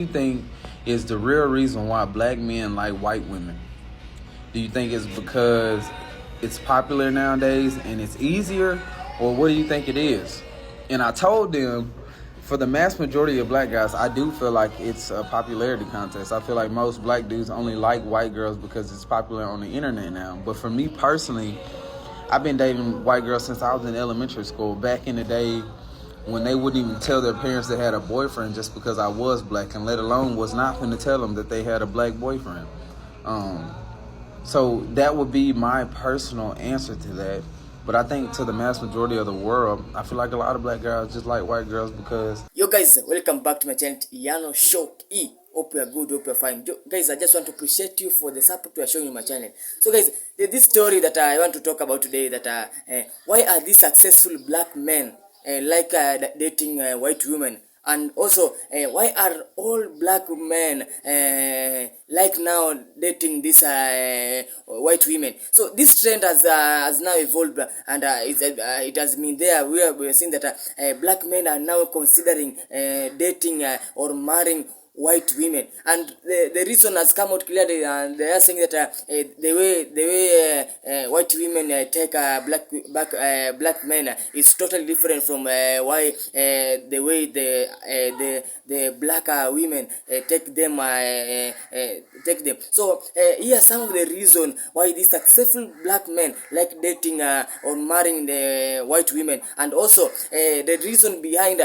You think is the real reason why black men like white women? Do you think it's because it's popular nowadays and it's easier, or what do you think it is? And I told them, for the mass majority of black guys, I do feel like it's a popularity contest. I feel like most black dudes only like white girls because it's popular on the internet now. But for me personally, I've been dating white girls since I was in elementary school. Back in the day, when they wouldn't even tell their parents they had a boyfriend just because I was black, and let alone was not going to tell them that they had a black boyfriend. So that would be my personal answer to that. But I think to the mass majority of the world, I feel like a lot of black guys just like white girls because... Yo guys, welcome back to my channel, Yano Shock E. Hope you are good, hope you are fine. Guys, I just want to appreciate you for the support you are showing in my channel. So guys, there's this story that I want to talk about today, that why are these successful black men dating white women? And also, why are all black men like now dating these white women? So this trend has now evolved, and it has been there. We are seeing that black men are now considering dating or marrying white women, and the reason has come out clearly, and they are saying that the way white women take black men is totally different from why the way the black women take them. So here are some of the reason why these successful black men like dating or marrying the white women, and also the reason behind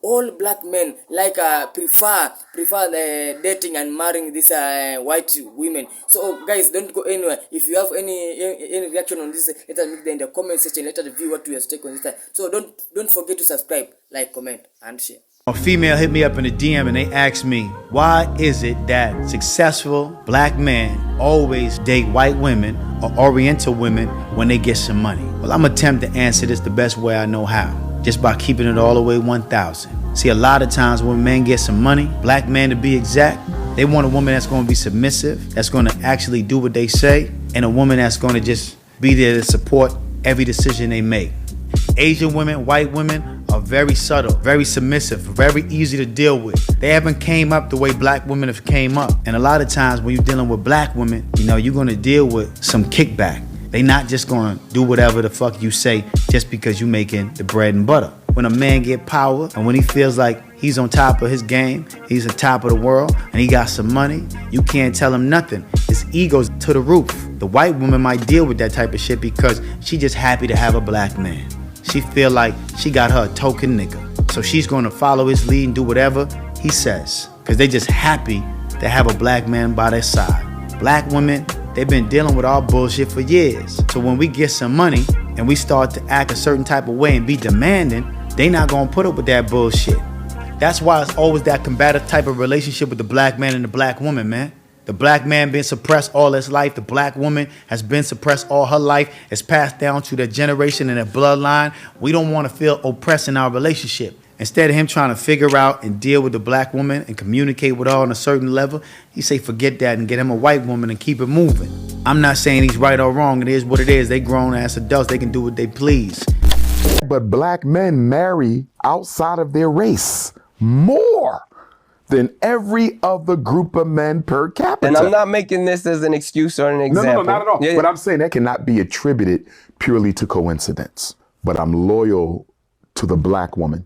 all black men like prefer dating and marrying these white women. So guys, don't go anywhere. If you have any reaction on this, let us make them in the comment section. Let us review what we have taken on this. So don't forget to subscribe, like, comment, and share. A female hit me up in the DM and they asked me, why is it that successful black men always date white women or oriental women when they get some money? Well, I'm attempt to answer this the best way I know how, just by keeping it all the way 1,000. See, a lot of times when men get some money, black men to be exact, they want a woman that's going to be submissive, that's going to actually do what they say, and a woman that's going to just be there to support every decision they make. Asian women, white women are very subtle, very submissive, very easy to deal with. They haven't came up the way black women have came up. And a lot of times when you're dealing with black women, you know, you're going to deal with some kickback. They not just going to do whatever the fuck you say just because you making the bread and butter. When a man get power and when he feels like he's on top of his game, he's on top of the world, and he got some money, you can't tell him nothing. His ego's to the roof. The white woman might deal with that type of shit because she just happy to have a black man. She feel like she got her a token nigga. So she's going to follow his lead and do whatever he says, because they just happy to have a black man by their side. Black women, they've been dealing with our bullshit for years. So when we get some money and we start to act a certain type of way and be demanding, they not gonna put up with that bullshit. That's why it's always that combative type of relationship with the black man and the black woman, man. The black man been suppressed all his life. The black woman has been suppressed all her life. It's passed down to their generation and their bloodline. We don't want to feel oppressed in our relationship. Instead of him trying to figure out and deal with the black woman and communicate with her on a certain level, he say forget that and get him a white woman and keep it moving. I'm not saying he's right or wrong. It is what it is. They grown ass adults. They can do what they please. But black men marry outside of their race more than every other group of men per capita. And I'm not making this as an excuse or an example. No, not at all. But I'm saying that cannot be attributed purely to coincidence. But I'm loyal to the black woman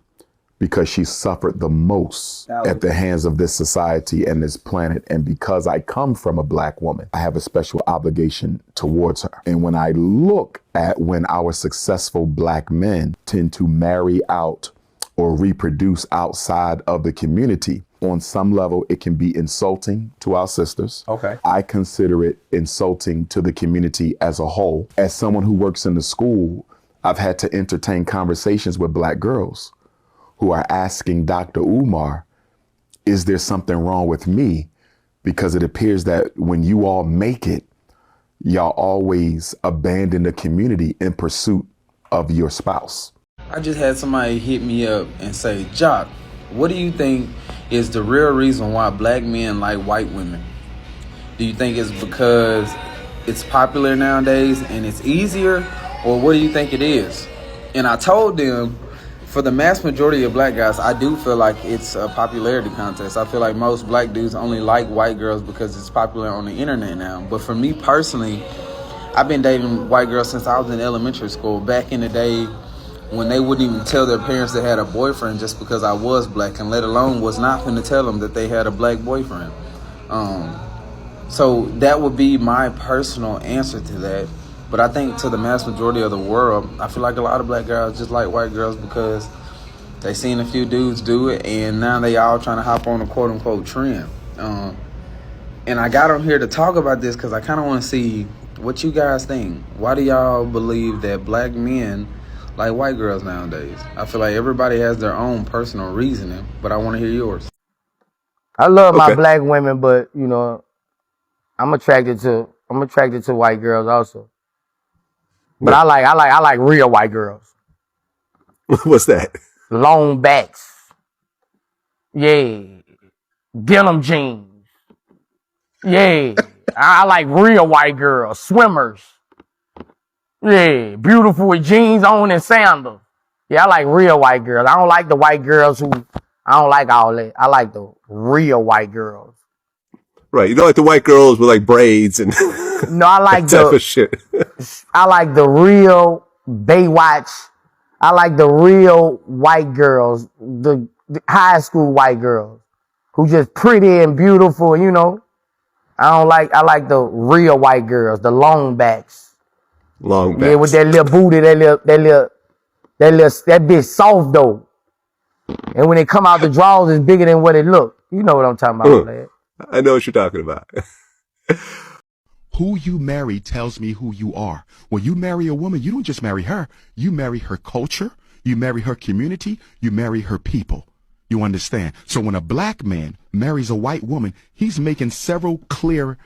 because she suffered the most at the hands of this society and this planet. And because I come from a black woman, I have a special obligation towards her. And when I look at when our successful black men tend to marry out or reproduce outside of the community, on some level, it can be insulting to our sisters. Okay. I consider it insulting to the community as a whole. As someone who works in the school, I've had to entertain conversations with black girls who are asking Dr. Umar, is there something wrong with me? Because it appears that when you all make it, y'all always abandon the community in pursuit of your spouse. I just had somebody hit me up and say, Jock, what do you think is the real reason why black men like white women? Do you think it's because it's popular nowadays and it's easier, or what do you think it is? And I told them, For the mass majority of black guys, I do feel like it's a popularity contest. I feel like most black dudes only like white girls because it's popular on the internet now. But for me personally, I've been dating white girls since I was in elementary school. Back in the day when they wouldn't even tell their parents they had a boyfriend just because I was black, and let alone was not going to tell them that they had a black boyfriend. So that would be my personal answer to that. But I think to the mass majority of the world, I feel like a lot of black girls just like white girls because they seen a few dudes do it, and now they all trying to hop on a quote-unquote trend. And I got on here to talk about this because I kind of want to see what you guys think. Why do y'all believe that black men like white girls nowadays? I feel like everybody has their own personal reasoning, but I want to hear yours. I love my black women, but you know, I'm attracted to white girls also. But I like real white girls. What's that? Long backs. Yeah. Denim jeans. Yeah. I like real white girls. Swimmers. Yeah. Beautiful with jeans on and sandals. Yeah, I like real white girls. I don't like the white girls I don't like all that. I like the real white girls. Right. You don't like the white girls with like braids and no, I like that type of shit. I like the real Baywatch. I like the real white girls, the high school white girls who just pretty and beautiful, you know. I like the real white girls, the long backs. Long backs. Yeah, with that little booty, that bitch soft though. And when they come out the drawers, it's bigger than what it look. You know what I'm talking about, man. I know what you're talking about. Who you marry tells me who you are. When you marry a woman, you don't just marry her. You marry her culture. You marry her community. You marry her people. You understand? So when a black man marries a white woman, he's making several clear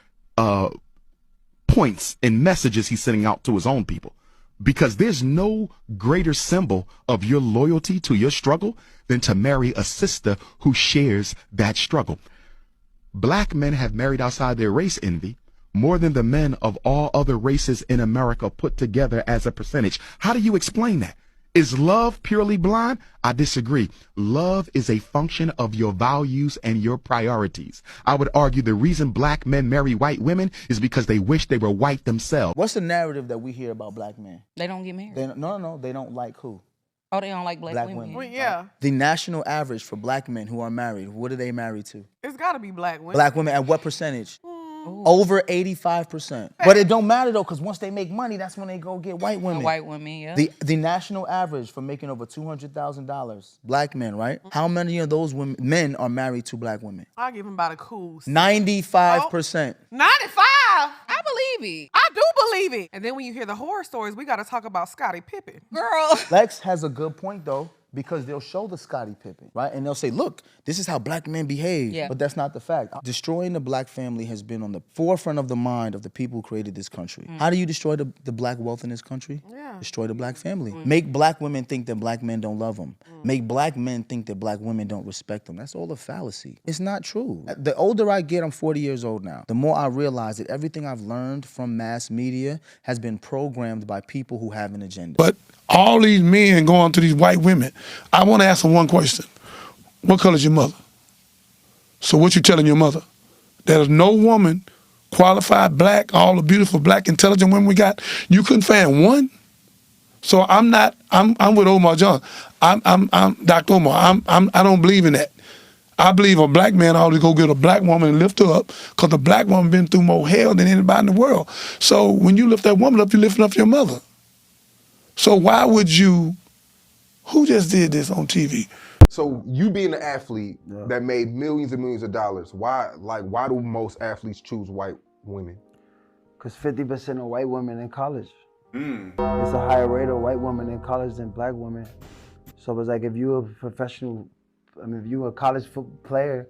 points and messages he's sending out to his own people. Because there's no greater symbol of your loyalty to your struggle than to marry a sister who shares that struggle. Black men have married outside their race envy more than the men of all other races in America put together as a percentage. How do you explain that? Is love purely blind? I disagree. Love is a function of your values and your priorities. I would argue the reason black men marry white women is because they wish they were white themselves. What's the narrative that we hear about black men? They don't get married. No, they don't like who? Oh, they don't like black women. Well, yeah. The national average for black men who are married, what are they married to? It's got to be black women. Black women, at what percentage? Over 85%. But it don't matter though, because once they make money, that's when they go get white women. White women, yeah. The national average for making over $200,000, black men, right? How many of those men are married to black women? I'll give him about a cool 95%. 95? I believe it. I do believe it. And then when you hear the horror stories, we got to talk about Scottie Pippen. Girl. Lex has a good point though, because they'll show the Scottie Pippen, right? And they'll say, look, this is how black men behave. Yeah. But that's not the fact. Destroying the black family has been on the forefront of the mind of the people who created this country. How do you destroy the black wealth in this country? Yeah. Destroy the black family. Make black women think that black men don't love them. Make black men think that black women don't respect them. That's all a fallacy. It's not true. The older I get, I'm 40 years old now, the more I realize that everything I've learned from mass media has been programmed by people who have an agenda. But all these men going to these white women, I want to ask them one question. What color is your mother? So what you telling your mother? There's no woman, qualified black, all the beautiful black, intelligent women we got, you couldn't find one? So I'm with Omar John. I'm Dr. Omar. I don't believe in that. I believe a black man ought to go get a black woman and lift her up, because the black woman been through more hell than anybody in the world. So when you lift that woman up, you're lifting up your mother. So why would you, who just did this on TV? So you being an athlete that made millions and millions of dollars, why do most athletes choose white women? Because 50% of white women in college. It's a higher rate of white women in college than black women. So it's like if you're a professional, if you're a college player,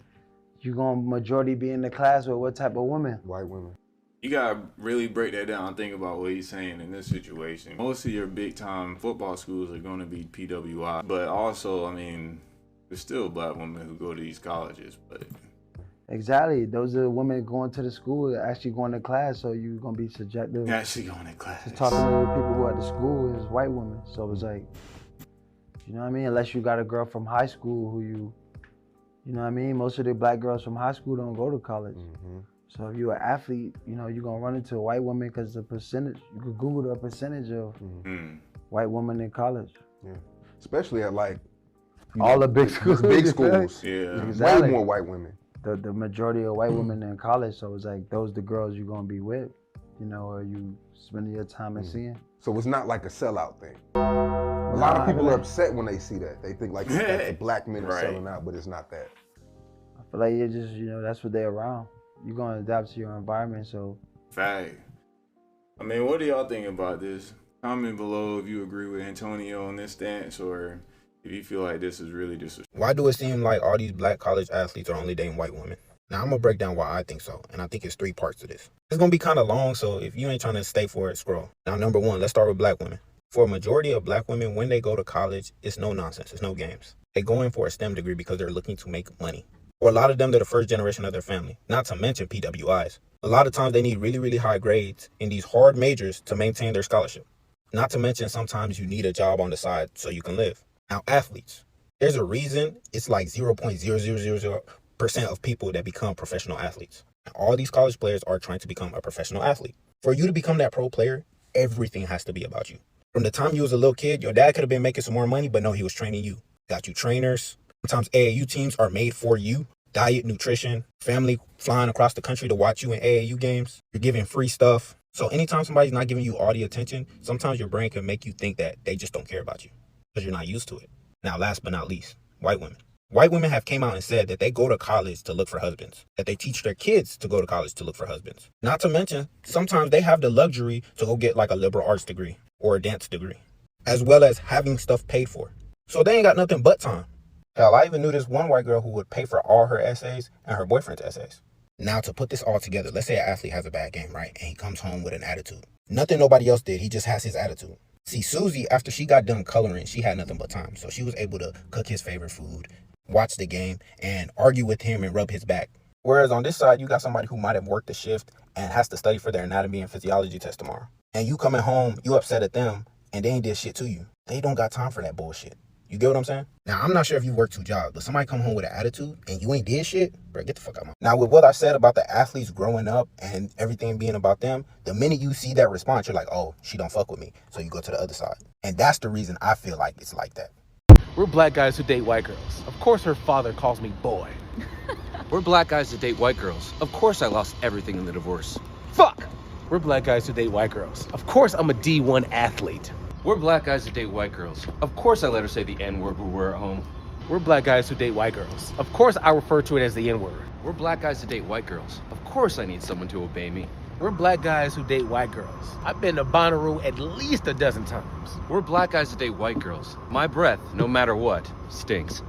you're going to majority be in the class with what type of woman? White women. You gotta really break that down and think about what he's saying in this situation. Most of your big time football schools are gonna be PWI, but also, there's still black women who go to these colleges, but. Exactly, those are women going to the school, actually going to class, so you're gonna be subjective. Actually going to class. Talking to the people who are at the school is white women, so it's like, You know what I mean? Unless you got a girl from high school who you know what I mean? Most of the black girls from high school don't go to college. So if you're an athlete, you know, you're gonna run into a white woman because the percentage, you could Google the percentage of white women in college. Yeah. Especially at like all the big schools. Big schools. Yeah. Exactly. Way more white women. The majority of white women in college, so it's like those the girls you're gonna be with, you know, or you spending your time and seeing. So it's not like a sellout thing. A lot of people are upset when they see that. They think like the black men are selling out, but it's not that. I feel like you're just, you know, that's what they're around. You're gonna adapt to your environment, so. Fact. I mean, what do y'all think about this? Comment below if you agree with Antonio on this stance, or if you feel like this is really disrespectful. Why do it seem like all these black college athletes are only dating white women? Now, I'm going to break down why I think so, and I think it's 3 parts to this. It's going to be kind of long, so if you ain't trying to stay for it, scroll. Now, number 1, let's start with black women. For a majority of black women, when they go to college, it's no nonsense, it's no games. They go in for a STEM degree because they're looking to make money. For a lot of them, they're the first generation of their family, not to mention PWIs. A lot of times, they need really, really high grades in these hard majors to maintain their scholarship. Not to mention, sometimes you need a job on the side so you can live. Now, athletes. There's a reason it's like 0.0000% of people that become professional athletes. And all these college players are trying to become a professional athlete. For you to become that pro player, everything has to be about you. From the time you was a little kid, your dad could have been making some more money, but no, he was training you. Got you trainers. Sometimes AAU teams are made for you. Diet, nutrition, family flying across the country to watch you in AAU games. You're giving free stuff. So anytime somebody's not giving you all the attention, sometimes your brain can make you think that they just don't care about you because you're not used to it. Now, last but not least, white women. White women have came out and said that they go to college to look for husbands, that they teach their kids to go to college to look for husbands. Not to mention, sometimes they have the luxury to go get like a liberal arts degree or a dance degree, as well as having stuff paid for. So they ain't got nothing but time. Hell, I even knew this one white girl who would pay for all her essays and her boyfriend's essays. Now, to put this all together, let's say an athlete has a bad game, right? And he comes home with an attitude. Nothing nobody else did. He just has his attitude. See, Susie, after she got done coloring, she had nothing but time. So she was able to cook his favorite food, watch the game, and argue with him and rub his back. Whereas on this side, you got somebody who might have worked the shift and has to study for their anatomy and physiology test tomorrow. And you coming home, you upset at them, and they ain't did shit to you. They don't got time for that bullshit. You get what I'm saying? Now, I'm not sure if you work 2 jobs, but somebody come home with an attitude and you ain't did shit, bro, get the fuck out of my. Now, with what I said about the athletes growing up and everything being about them, the minute you see that response, you're like, oh, she don't fuck with me. So you go to the other side. And that's the reason I feel like it's like that. We're black guys who date white girls. Of course her father calls me boy. We're black guys that date white girls. Of course I lost everything in the divorce. Fuck! We're black guys who date white girls. Of course I'm a D1 athlete. We're black guys that date white girls. Of course I let her say the N-word when we're at home. We're black guys who date white girls. Of course I refer to it as the N-word. We're black guys that date white girls. Of course I need someone to obey me. We're black guys who date white girls. I've been to Bonnaroo at least a dozen times. We're black guys that date white girls. My breath, no matter what, stinks.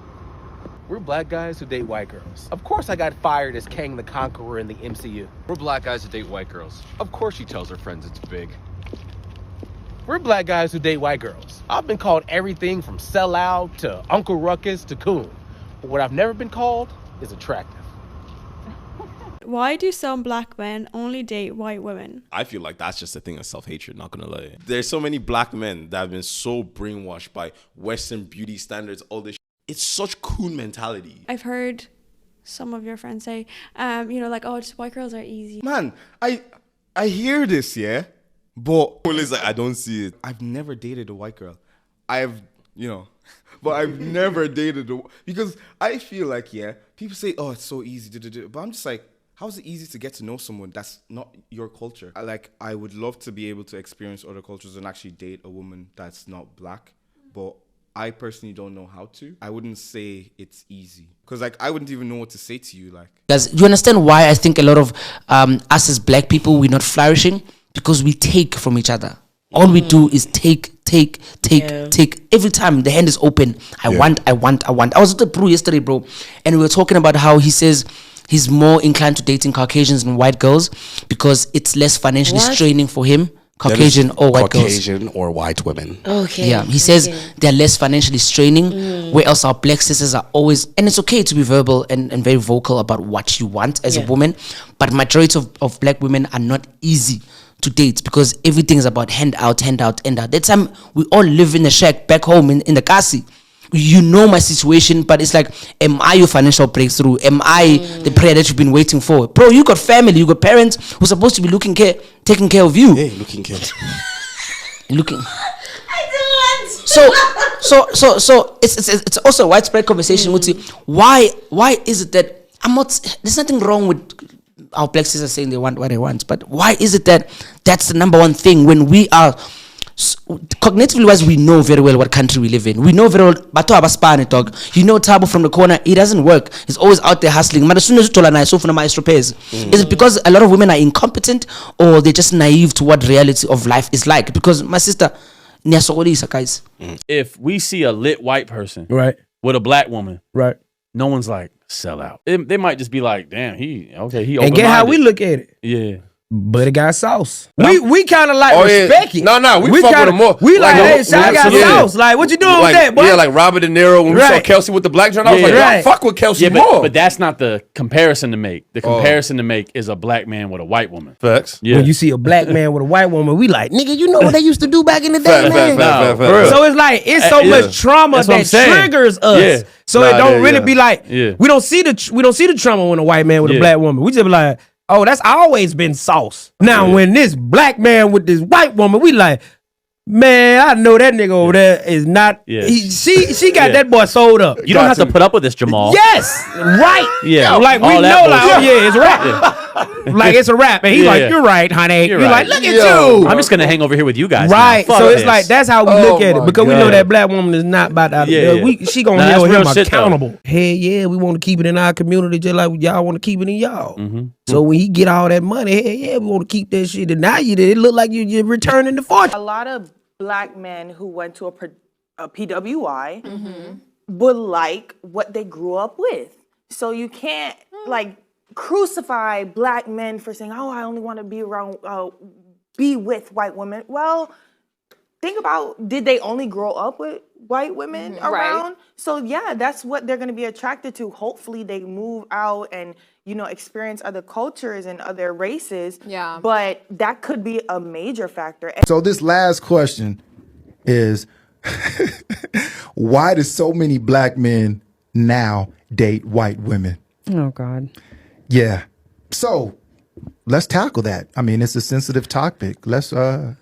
We're black guys who date white girls. Of course I got fired as Kang the Conqueror in the MCU. We're black guys that date white girls. Of course she tells her friends it's big. We're black guys who date white girls. I've been called everything from sellout to Uncle Ruckus to coon. But what I've never been called is attractive. Why do some black men only date white women? I feel like that's just a thing of self-hatred, not gonna lie. There's so many black men that have been so brainwashed by Western beauty standards, all this. It's such coon mentality. I've heard some of your friends say, like, oh, just white girls are easy. Man, I hear this, yeah? But it's like, I don't see it. I've never dated a white girl. But I've never dated because I feel like, yeah, people say, oh, it's so easy, but I'm just like, how is it easy to get to know someone that's not your culture? I would love to be able to experience other cultures and actually date a woman that's not black, but I personally don't know how to. I wouldn't say it's easy because I wouldn't even know what to say to you. Guys, you understand why I think a lot of us as black people, we're not flourishing? Because we take from each other. All we do is take. Every time the hand is open, I want. I was at the brew yesterday, bro, and we were talking about how he says he's more inclined to dating Caucasians than white girls because it's less financially straining for him. Caucasian or white girls. Caucasian or white women. Okay. Yeah, he says they're less financially straining, where else our black sisters are always, and it's okay to be verbal and very vocal about what you want as a woman, but majority of black women are not easy to date because everything is about hand out. That time we all live in a shack back home in the Kasi. you know my situation, but it's like, am I your financial breakthrough? Am I the prayer that you've been waiting for? Bro, you got family, you got parents who's supposed to be taking care of you. Hey, looking care. Looking. So it's also a widespread conversation with you. Why is it that there's nothing wrong with our black sisters saying they want what they want, but why is it that that's the number one thing when we are cognitively wise? We know very well what country we live in. We know very well Bato Abaspane dog. You know Tabo from the corner, he doesn't work. He's always out there hustling. But as soon as you told Is it because a lot of women are incompetent, or they're just naive to what reality of life is like? Because my sister, guys. If we see a lit white person with a black woman, no one's like, sell out. They might just be like, damn, he and get how we look at it. Yeah. But it got sauce. We kind of like respect it. No, we fuck with him more. We like, hey, I got sauce. Like, what you doing with that, boy? Yeah, like Robert De Niro when we saw Kelsey with the black joint. I was like, I fuck with Kelsey more. But that's not the comparison to make. The comparison to make is a black man with a white woman. Facts. Yeah. When you see a black man with a white woman, we like, nigga, you know what they used to do back in the day, man. So it's like, it's so much trauma that triggers us. So it don't really be like, we don't see the trauma when a white man with a black woman. We just be like, oh, that's always been sauce. Now, when this black man with this white woman, we like, man, I know that nigga over there is not. She got that boy sold up. You don't have to put up with this, Jamal. Yes, right. Yeah, like we know, like, oh yeah, it's a rap. Like it's a rap, and he's like, you're right, honey. You're right. like, look at you. I'm just gonna hang over here with you guys. Right. So it's like that's how we look at it, because we know that black woman is not about that. She gonna hold him accountable. Hey, yeah, we want to keep it in our community just like y'all want to keep it in y'all. So when he get all that money, hey, yeah, we want to keep that shit. And now it look like you're returning the fortune. A lot of black men who went to a PWI would like what they grew up with. So you can't like crucify black men for saying, oh, I only want to be with white women. Well, think about, did they only grow up with white women around? Right. So yeah, that's what they're going to be attracted to. Hopefully they move out and, experience other cultures and other races. Yeah. But that could be a major factor. So this last question is, why do so many black men now date white women? Oh, God. Yeah. So let's tackle that. I mean, it's a sensitive topic. Let's, I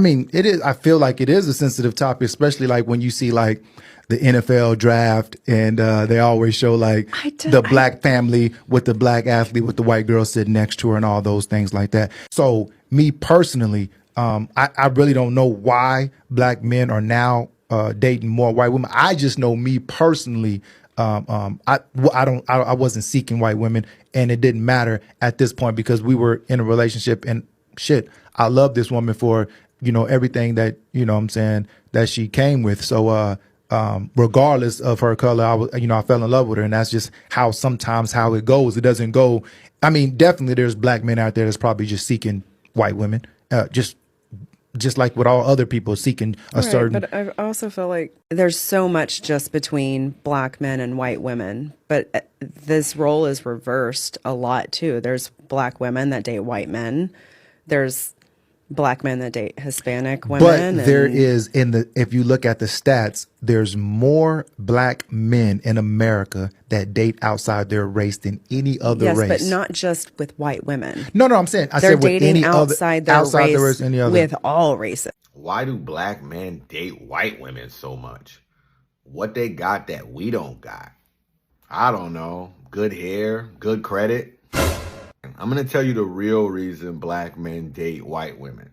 mean, it is, I feel like it is a sensitive topic, especially like when you see like the NFL draft and they always show like the black family with the black athlete with the white girl sitting next to her and all those things like that. So me personally, I really don't know why black men are now dating more white women. I just know me personally, I wasn't seeking white women, and it didn't matter at this point because we were in a relationship, and shit, I love this woman for, everything that, what I'm saying, that she came with. So, regardless of her color, I fell in love with her, and that's just how it goes. It doesn't go. I mean, definitely there's black men out there that's probably just seeking white women, just like with all other people seeking a certain. But I also feel like there's so much just between black men and white women, but this role is reversed a lot too. There's black women that date white men. There's black men that date Hispanic women. But there is, if you look at the stats, there's more black men in America that date outside their race than any other race. Yes, but not just with white women. No, I'm saying they're dating outside their race, any other. with all races. Why do black men date white women so much? What they got that we don't got? I don't know. Good hair, good credit. I'm going to tell you the real reason black men date white women.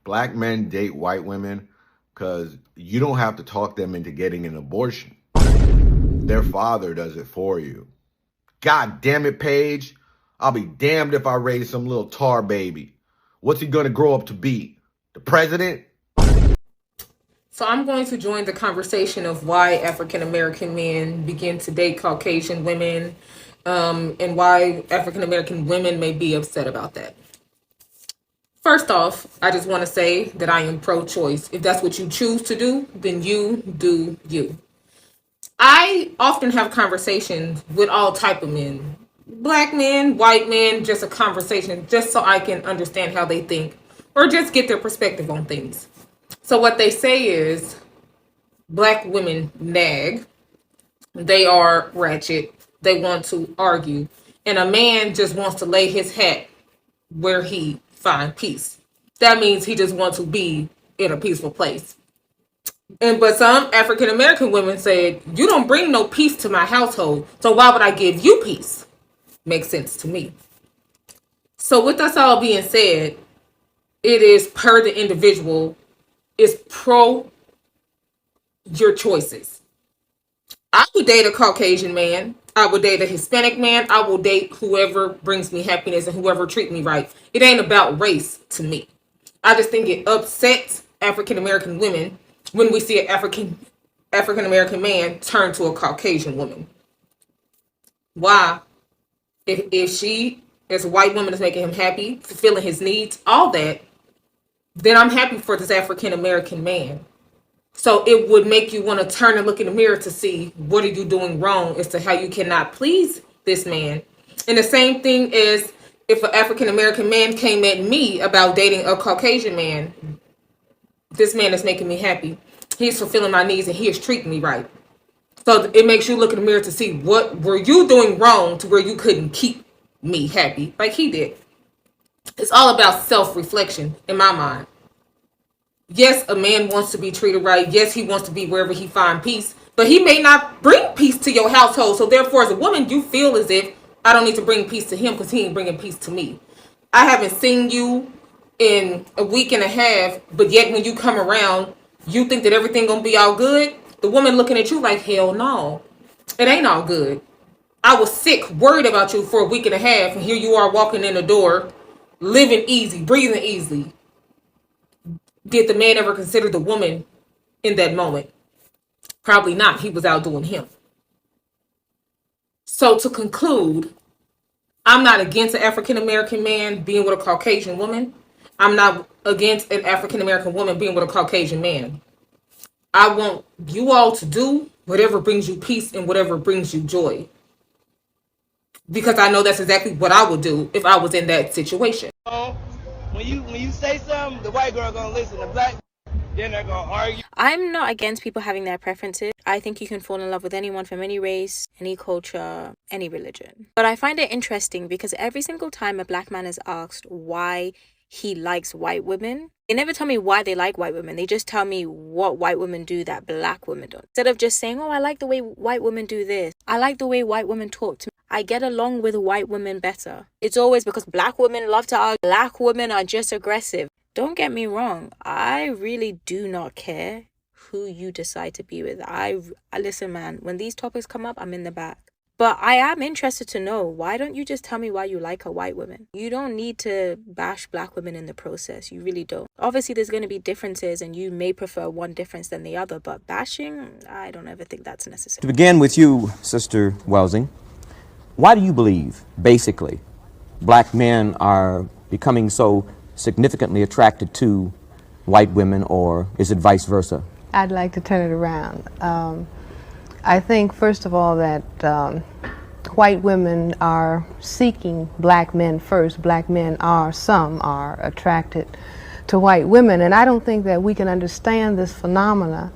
Black men date white women because you don't have to talk them into getting an abortion. Their father does it for you. God damn it, Paige. I'll be damned if I raise some little tar baby. What's he going to grow up to be? The president? So I'm going to join the conversation of why African American men begin to date Caucasian women, and why African American women may be upset about that. First off, I just want to say that I am pro-choice. If that's what you choose to do, then you do you. I often have conversations with all type of men, black men, white men, just a conversation, just so I can understand how they think or just get their perspective on things. So what they say is, Black women nag. They are ratchet. They want to argue. And a man just wants to lay his hat where he find peace. That means he just wants to be in a peaceful place. But some African American women said, you don't bring no peace to my household, so why would I give you peace? Makes sense to me. So with that all being said, it is per the individual, it's pro your choices. I would date a Caucasian man. I would date a Hispanic man. I will date whoever brings me happiness and whoever treat me right. It ain't about race to me. I just think it upsets African American women when we see an African American man turn to a Caucasian woman. Why? If she, as a white woman, is making him happy, fulfilling his needs, all that, then I'm happy for this African American man. So it would make you want to turn and look in the mirror to see what are you doing wrong as to how you cannot please this man. And the same thing is if an African American man came at me about dating a Caucasian man, this man is making me happy. He's fulfilling my needs and he is treating me right. So it makes you look in the mirror to see what were you doing wrong to where you couldn't keep me happy like he did. It's all about self-reflection in my mind. Yes, a man wants to be treated right. Yes, he wants to be wherever he finds peace. But he may not bring peace to your household. So therefore, as a woman, you feel as if I don't need to bring peace to him because he ain't bringing peace to me. I haven't seen you in a week and a half, but yet when you come around, you think that everything gonna be all good. The woman looking at you like, hell no, it ain't all good. I was sick, worried about you for a week and a half, and here you are walking in the door, living easy, breathing easily. Did the man ever consider the woman in that moment? Probably not. He was outdoing him. So to conclude, I'm not against an African American man being with a Caucasian woman. I'm not against an African American woman being with a Caucasian man. I want you all to do whatever brings you peace and whatever brings you joy. Because I know that's exactly what I would do if I was in that situation. When you say something, the white girl gonna listen. The black, then they're gonna argue. I'm not against people having their preferences. I think you can fall in love with anyone from any race, any culture, any religion. But I find it interesting because every single time a black man is asked why he likes white women, they never tell me why they like white women. They just tell me what white women do that black women don't. Instead of just saying, oh, I like the way white women do this. I like the way white women talk to me. I get along with white women better. It's always because black women love to argue. Black women are just aggressive. Don't get me wrong. I really do not care who you decide to be with. I listen, man, when these topics come up, I'm in the back. But I am interested to know, why don't you just tell me why you like a white woman? You don't need to bash black women in the process. You really don't. Obviously, there's going to be differences and you may prefer one difference than the other. But bashing, I don't ever think that's necessary. To begin with you, Sister Welsing, why do you believe, basically, black men are becoming so significantly attracted to white women, or is it vice versa? I'd like to turn it around. I think, first of all, that white women are seeking black men first. Black men some are attracted to white women. And I don't think that we can understand this phenomena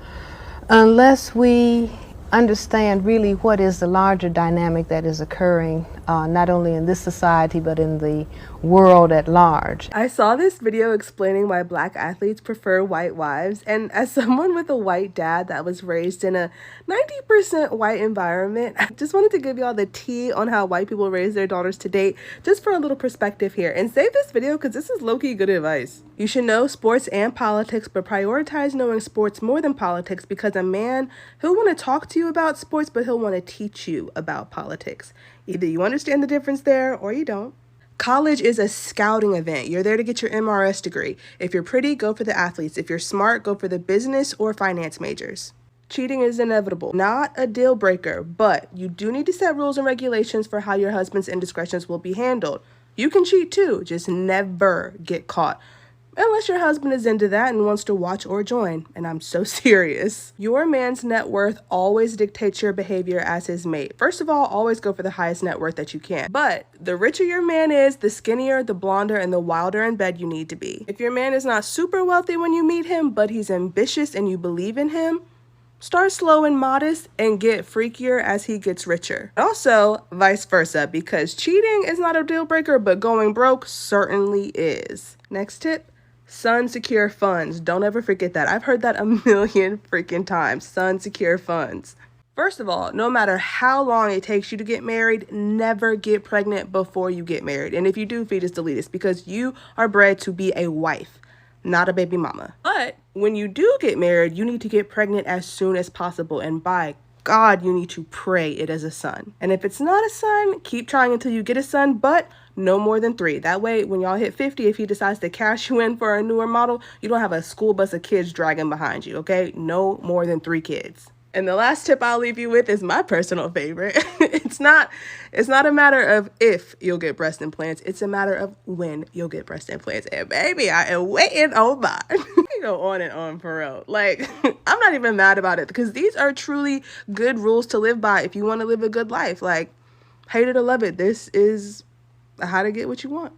unless we understand really what is the larger dynamic that is occurring not only in this society but in the world at large. I saw this video explaining why black athletes prefer white wives, and as someone with a white dad that was raised in a 90% white environment, I just wanted to give y'all the tea on how white people raise their daughters to date, just for a little perspective here. And save this video because this is low-key good advice. You should know sports and politics, but prioritize knowing sports more than politics, because a man, he'll want to talk to you about sports, but he'll want to teach you about politics. Either you understand the difference there or you don't. College is a scouting event. You're there to get your MRS degree. If you're pretty, go for the athletes. If you're smart, go for the business or finance majors. Cheating is inevitable. Not a deal breaker, but you do need to set rules and regulations for how your husband's indiscretions will be handled. You can cheat too, just never get caught. Unless your husband is into that and wants to watch or join, and I'm so serious. Your man's net worth always dictates your behavior as his mate. First of all, always go for the highest net worth that you can. But the richer your man is, the skinnier, the blonder, and the wilder in bed you need to be. If your man is not super wealthy when you meet him, but he's ambitious and you believe in him, start slow and modest and get freakier as he gets richer. Also, vice versa, because cheating is not a deal breaker, but going broke certainly is. Next tip, son secure funds. Don't ever forget that. I've heard that a million freaking times. Son secure funds. First of all, no matter how long it takes you to get married, never get pregnant before you get married. And if you do, fetus deletus, because you are bred to be a wife, not a baby mama. But when you do get married, you need to get pregnant as soon as possible. And by God, you need to pray it is a son. And if it's not a son, keep trying until you get a son, but no more than 3. That way, when y'all hit 50, if he decides to cash you in for a newer model, you don't have a school bus of kids dragging behind you, okay? No more than 3 kids. And the last tip I'll leave you with is my personal favorite. It's not a matter of if you'll get breast implants. It's a matter of when you'll get breast implants. And baby, I am waiting on mine. I go on and on for real. Like, I'm not even mad about it because these are truly good rules to live by if you want to live a good life. Like, hate it or love it, this is how to get what you want.